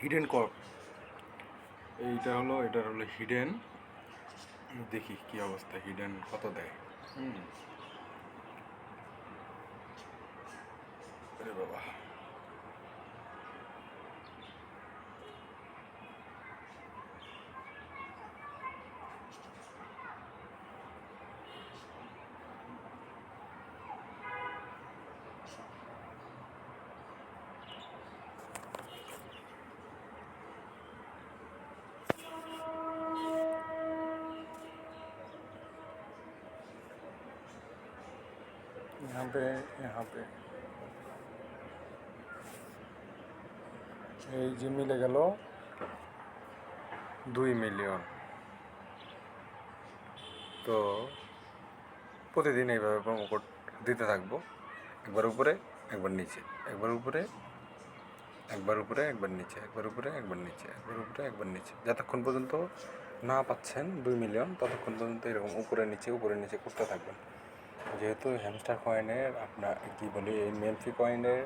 Hidden এটার হলো hidden. দেখি কি অবস্থা, হিডেন কত দেয়। আরে বাবা, यहाँ पे এই যে মিলে গেল 2 মিলিয়ন। তো প্রতিদিন এইভাবে প্রোমো কোড দিতে থাকবো, একবার উপরে একবার নিচে, একবার উপরে একবার উপরে একবার নিচে, একবার উপরে একবার নিচে, একবার উপরে একবার নিচে, যতক্ষণ পর্যন্ত না পাচ্ছেন 2 মিলিয়ন ততক্ষণ পর্যন্ত এরকম উপরে নিচে করতে থাকবেন। যেহেতু হ্যামস্টার কয়েনের আপনার কী বলি, এই মেলফি কয়েনের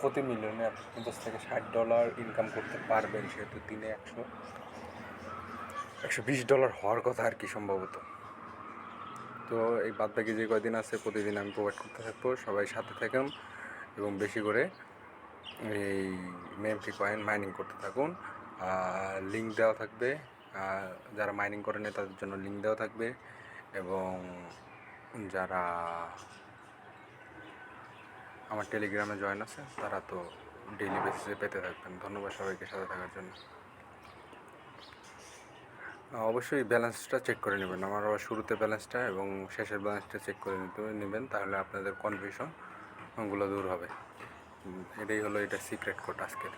প্রতি মিলিয়নে আপনি $50 থেকে $60 ইনকাম করতে পারবেন, সেহেতু দিনে $120 হওয়ার কথা আর কি সম্ভবত। তো এই বাদবাকি যে কয়দিন আছে প্রতিদিন আমি প্রোভাইড করতে থাকবো, সবাই সাথে থাকুন এবং বেশি করে এই মেমফি কয়েন মাইনিং করতে থাকুন। লিঙ্ক দেওয়া থাকবে, যারা মাইনিং করে নেয় তাদের জন্য লিঙ্ক দেওয়া থাকবে, এবং যারা আমার টেলিগ্রামে জয়েন আছে তারা তো ডেইলি বেসিসে পেতে থাকবেন। ধন্যবাদ সবাইকে সাথে থাকার জন্য। অবশ্যই ব্যালেন্সটা চেক করে নেবেন, আমার আবার শুরুতে ব্যালেন্সটা এবং শেষের ব্যালেন্সটা চেক করে নেবেন, তাহলে আপনাদের কনফিউশনগুলো দূর হবে। এটাই হলো এটা সিক্রেট কোড আজকের।